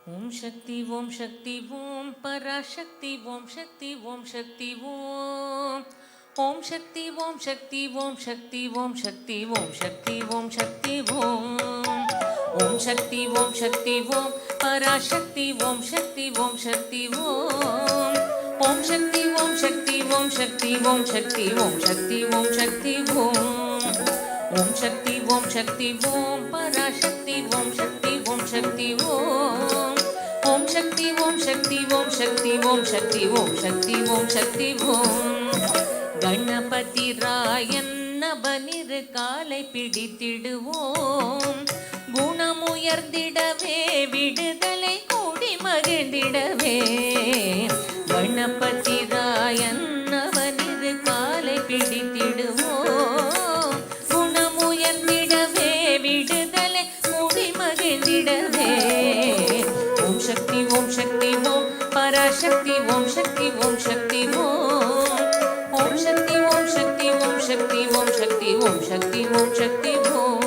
ஓம் சக்தி ஓம் சக்தி ஓம் பராசக்தி ஓம் சக்தி ஓம் சக்தி ஓம் ஓம் சக்தி ஓம் சக்தி ஓம் சக்தி ஓம் சக்தி ஓம் சக்தி ஓம் சக்தி ஓம் ஓம் சக்தி ஓம் சக்தி ஓம் பராசக்தி ஓம் சக்தி ஓம் சக்தி ஓம் ஓம் சக்தி ஓம் சக்தி ஓம் சக்தி ஓம் சக்தி ஓம் சக்தி ஓம் சக்தி ஓம் ஓம் சக்தி ஓம் சக்தி ஓம் பராசக்தி ஓம் சக்தி ஓம் சக்தி ஓம் ஓம் சக்தி ஓம் சக்தி ஓம் சக்தி ஓம் சக்தி ஓம் சக்தி ஓம் சக்தி ஓம் கணபதி ராயன் நவனிரு காலை பிடித்திடுவோம் குணமுயர்ந்திடவே விடுதலை கூடி மகிழ்ந்திடவே கணபதி ராயன் நவனிரு காலை பிடித்திடுவோம் குணமுயர்ந்திடவே விடுதலை கூடி மகிழ்ந்திடவே ஓம் சக்தி ஓம் சக்தி ஓம் பராசக்தி ஓம் சக்தி ஓம் சக்தி ஓம் ஓம் சக்தி ஓம் சக்தி ஓம் சக்தி ஓம் சக்தி ஓம் சக்தி ஓம் சக்தி ஓம்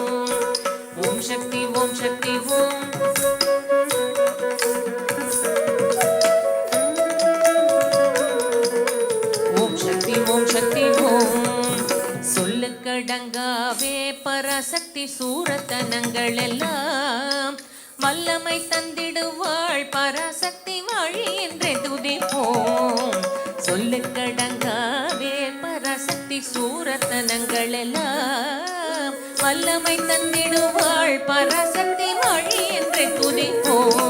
ஓம் சக்தி ஓம் சக்தி ஓம் ஓம் சக்தி ஓம் சக்தி ஓம் சொல்லுக்கடங்காவே பராசக்தி சூரத்தனங்கள் எல்லாம் வல்லமை தந்திடுவாள் பராசக்தி வழி என்றே துதிப்போம் சொல்லுக்கடங்காவே பராசக்தி சூரத்தனங்கள் எல்லாம் வல்லமை தந்திடுவாள் பராசக்தி வழி என்றே துதிப்போம்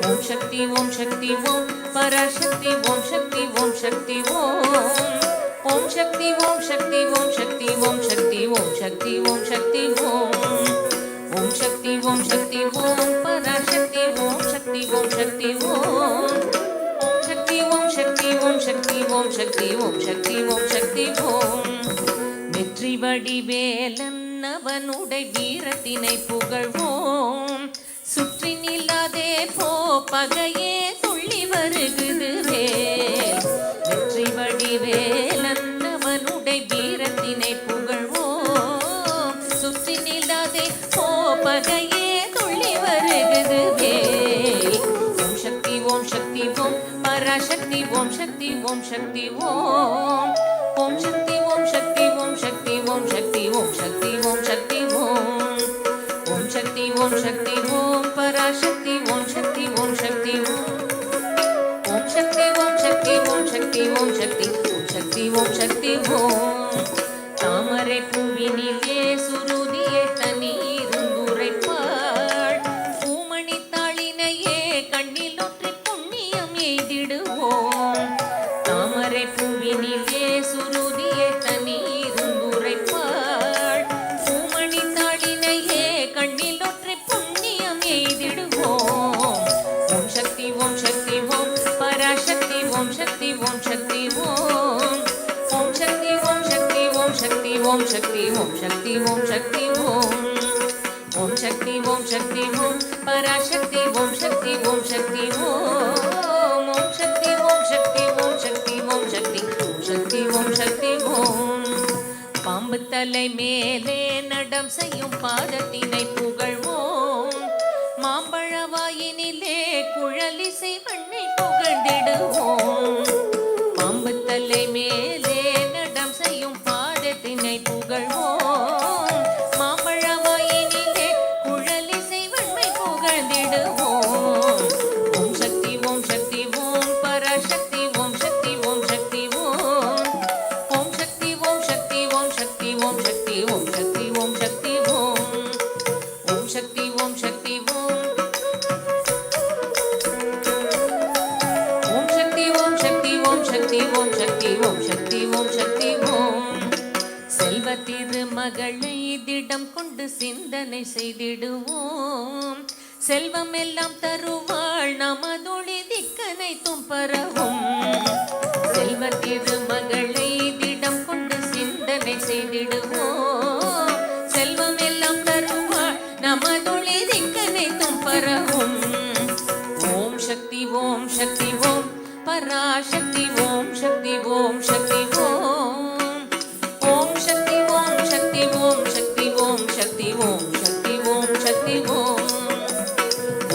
ஓம் சக்தி ஓம் சக்தி ஓம் பராசக்தி ஓம் சக்தி ஓம் சக்தி ஓம் ஓம் சக்தி ஓம் சக்தி ஓம் சக்தி ஓம் சக்தி ஓம் சக்தி ஓம் சக்தி ஓம் ஓம் சக்தி ஓம் சக்தி ஓம் பராசக்தி ஓம் சக்தி ஓம் சக்தி ஓம் ஓம் சக்தி ஓம் சக்தி ஓம் சக்தி ஓம் சக்தி ஓம் சக்தி ஓம் சக்தி ஓம் வெற்றி வடிவேலன் அவனுடை வீரத்தினை புகழ்வோம் சுற்றி நில்லாதே போ பகையே துள்ளி வருகுது வேல் வெற்றி வடிவேலன் அவனுடை வீரத்தினை புகழ்வோம் சுற்றி நில்லாதே போ பகையே துள்ளி வருகுது வேல் ஓம் சக்தி ஓம் சக்தி ஓம் பராசக்தி ஓம் சக்தி ஓம் சக்தி ஓம் ஓம் சக்தி ஓம் சக்தி ஓம் சக்தி ஓம் சக்தி ஓம் சக்தி ஓம் சக்தி ஓம் ஓம் சக்தி ஓம் சக்தி ஓம் பராசக்தி ஓம் சக்தி ஓம் சக்தி ஓம் ஓம் சக்தி ஓம் சக்தி ஓம் சக்தி ஓம் சக்தி ஓம் சக்தி ஓம் சக்தி ஓம் தாமரை பூவினிலே சுருதியை தண்ணீருந்துரைப்பாள் பூமணி தாளினையே கண்ணில் ஒற்றி புண்ணியம் எய்திடுவோம் தாமரை பூவினிலே சுருதியை தண்ணீருந்துரைப்பாள் பூமணி தாளினையே கண்ணில் ஒற்றி புண்ணியம் எய்திடுவோம் ஓம் சக்தி ஓம் சக்தி ஓம் பராசக்தி ஓம் சக்தி ஓம் சக்தி ஓம் ஓம் சக்தி ஓம் சக்தி ஓம் சக்தி ஓம் சக்தி ஓம் சக்தி ஓம் சக்தி ஓம் ஓம் சக்தி ஓம் சக்தி ஓம் பராசக்தி ஓம் சக்தி ஓம் சக்தி ஓம் ஓம் சக்தி ஓம் சக்தி ஓம் சக்தி ஓம் சக்தி ஓம் சக்தி ஓம் சக்தி ஓம் பாம்பு தலை மேலே நடம் செய்யும் பாதத்தினை புகழ்வோம் மாம்பழவாயினிலே குழலிசை மண்ணை புகழ்ந்திடுவோம் பாம்பு தலை மேலே நடம் செய்யும் பாதத்தினை புகழ்வோம் மாம்பழவாயினிலே குழலிசை வன்மை புகழ்ந்திடுவோம் ஓம் சக்தி ஓம் சக்தி ஓம் பராசக்தி ஓம் சக்தி ஓம் சக்தி ஓம் ஓம் சக்தி ஓம் சக்தி ஓம் சக்தி ஓம் சக்தி ஓம் சக்தி ஓம் சக்தி ஓம் ஓம் சக்தி ஓம் சக்தி ஓம் ஓம் சக்தி ஓம் சக்தி ஓம் சக்தி ஓம் சக்தி ஓம் சக்தி ஓம் சக்தி ஓம் செல்வ திருமகளை திடம் கொண்டு சிந்தனை செய்திடுவோம் செல்வம் எல்லாம் தருவாள் நமதொழி திக்கனை தும்பரவும் செல்வ திருமகளை திடம் கொண்டு சிந்தனை செய்திடுவோம் செல்வம் எல்லாம் தருவாள் நமதொழி திக்கனை தும்பரவும் ஓம் சக்தி ஓம் சக்தி ஓம் பராசக்தி ஓம் சக்தி ஓம் சக்தி ஓம் ஓம் சக்தி ஓம் சக்தி ஓம் சக்தி ஓம் சக்தி ஓம் சக்தி ஓம் சக்தி ஓம்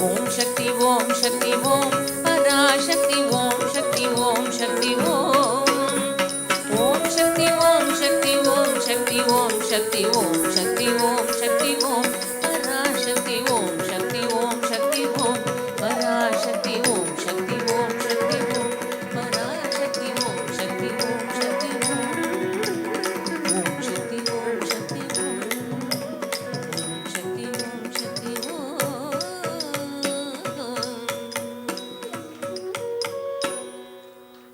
ஓம் சக்தி ஓம் சக்தி ஓம் பராசக்தி ஓம் சக்தி ஓம் சக்தி ஓம் ஓம் சக்தி ஓம் சக்தி ஓம் சக்தி ஓம் சக்தி ஓம்